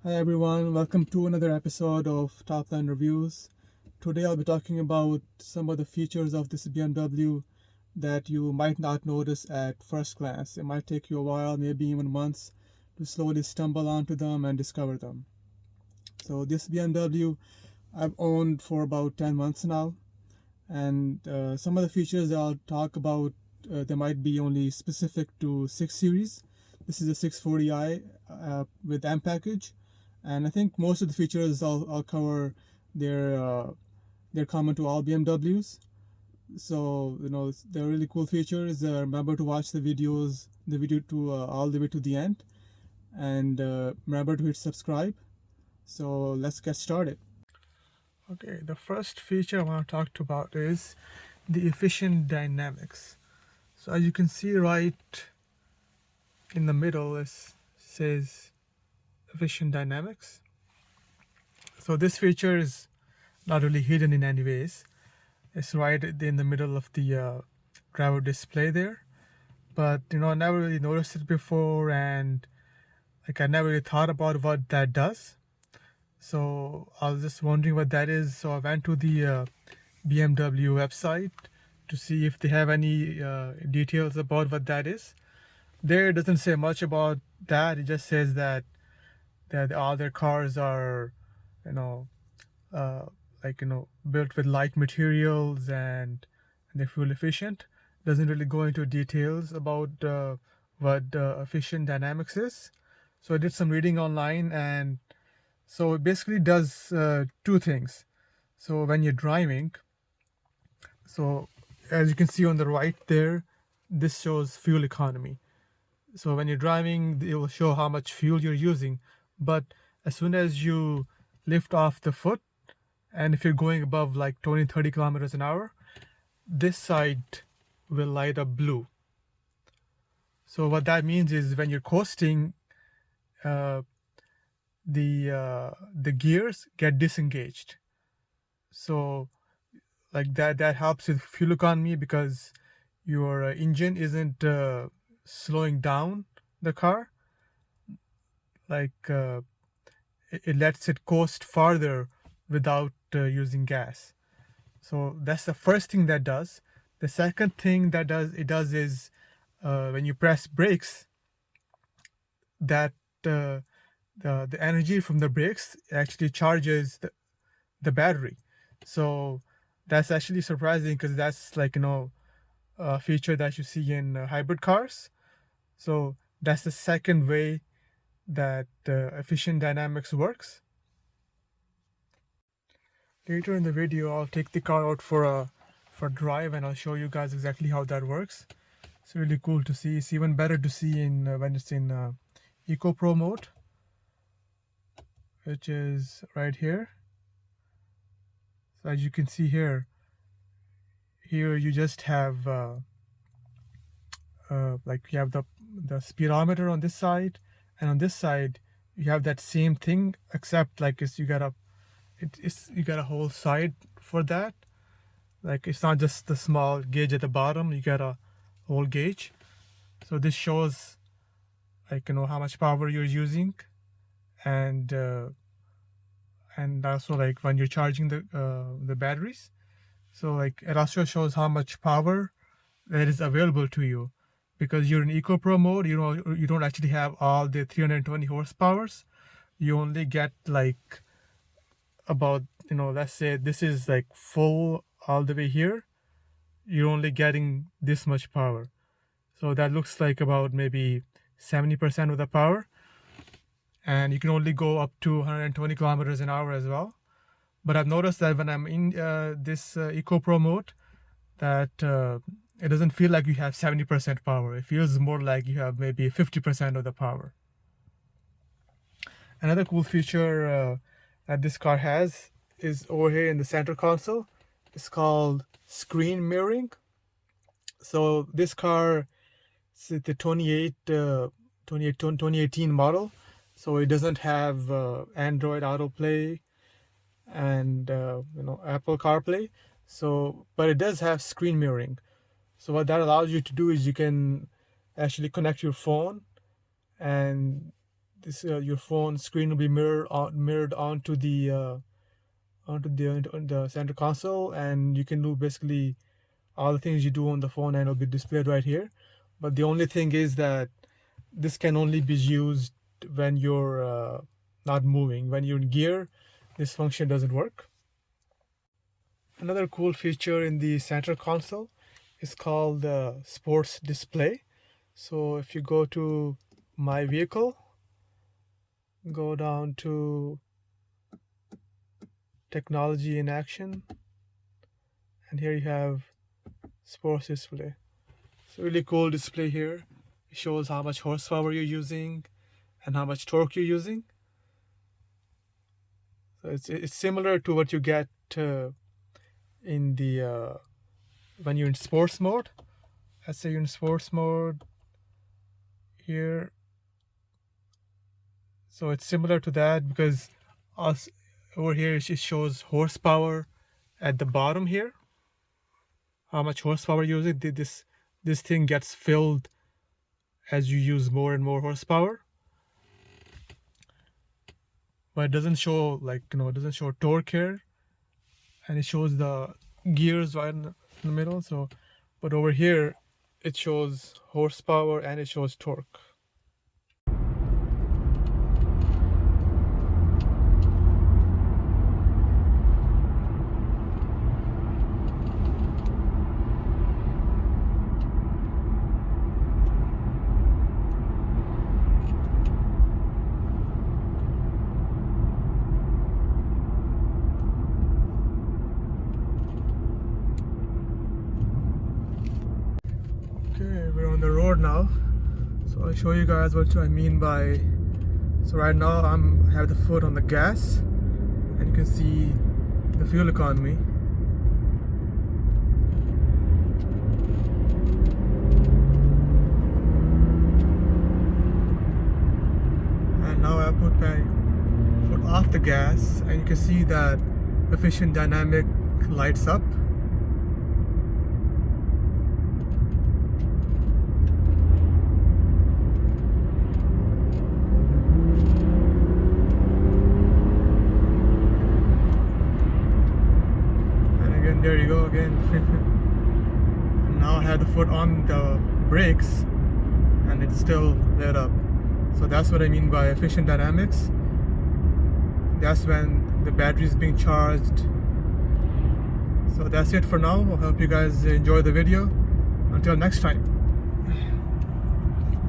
Hi everyone, welcome to another episode of Top Line Reviews. Today I'll be talking about some of the features of this BMW that you might not notice at first glance. It might take you a while, maybe even months, to slowly stumble onto them and discover them. So this BMW I've owned for about 10 months now, and some of the features that I'll talk about, they might be only specific to 6 Series. This is a 640i with M package, and I think most of the features I'll cover. They're they're common to all BMWs. So they're really cool features. Remember to watch the video to all the way to the end, and remember to hit subscribe. So let's get started. Okay, the first feature I want to talk about is the efficient dynamics. So as you can see right in the middle, it says efficient dynamics. So this feature is not really hidden in any ways. It's right in the middle of the driver display there. But I never really noticed it before, and I never really thought about what that does. So I was just wondering what that is. So I went to the BMW website to see if they have any details about what that is. There it doesn't say much about that. It just says that all their cars are, you know, uh, built with light materials and they're fuel efficient. Doesn't really go into details about what efficient dynamics is. So I did some reading online, and so it basically does two things. So when you're driving, so as you can see on the right there, this shows fuel economy. So when you're driving, it will show how much fuel you're using. But as soon as you lift off the foot, and if you're going above like 20-30 kilometers an hour, this side will light up blue. So what that means is when you're coasting, uh, the gears get disengaged. So like that helps with fuel economy because your engine isn't slowing down the car. Like it lets it coast farther without using gas. So that's the first thing that does. The second thing that does is when you press brakes, that the energy from the brakes actually charges the battery. So that's actually surprising because that's a feature that you see in hybrid cars. So that's the second way that efficient dynamics works. Later in the video, I'll take the car out for a drive, and I'll show you guys exactly how that works. It's really cool to see. It's even better to see in when it's in Eco Pro mode, which is right here. So as you can see here you just have you have the speedometer on this side, and on this side you have that same thing, except you got a whole side for that. Like it's not just the small gauge at the bottom, you got a whole gauge. So this shows how much power you're using, and also like when you're charging the batteries. So like it also shows how much power that is available to you, because you're in Eco Pro mode. You don't actually have all the 320 horsepowers. You only get like about, let's say this is like full all the way here, you're only getting this much power. So that looks like about maybe 70% of the power, and you can only go up to 120 kilometers an hour as well. But I've noticed that when I'm in this Eco Pro mode, that it doesn't feel like you have 70% power. It feels more like you have maybe 50% of the power. Another cool feature that this car has is over here in the center console. It's called screen mirroring. So this car is the 2018 model. So it doesn't have Android Autoplay and Apple CarPlay. So, but it does have screen mirroring. So what that allows you to do is you can actually connect your phone, and this your phone screen will be mirrored onto the center console, and you can do basically all the things you do on the phone, and it'll be displayed right here. But the only thing is that this can only be used when you're not moving. When you're in gear, this function doesn't work. Another cool feature in the center console is called the sports display. So if you go to my vehicle, go down to technology in action, and here you have sports display. It's a really cool display here. It shows how much horsepower you're using and how much torque you're using. So it's similar to what you get in the when you're in sports mode. Let's say you're in sports mode here. So it's similar to that, because us over here it shows horsepower at the bottom here. How much horsepower you're using. This thing gets filled as you use more and more horsepower. But it doesn't show, like, it doesn't show torque here, and it shows the gears right in the middle. So, but over here it shows horsepower and it shows torque. Okay, we're on the road now, so I'll show you guys what I mean by. So right now I have the foot on the gas, and you can see the fuel economy. And now I put my foot off the gas, and you can see that efficient dynamic lights up. There you go again. And now I have the foot on the brakes and it's still lit up. So that's what I mean by efficient dynamics. That's when the battery is being charged. So that's it for now. I hope you guys enjoy the video. Until next time.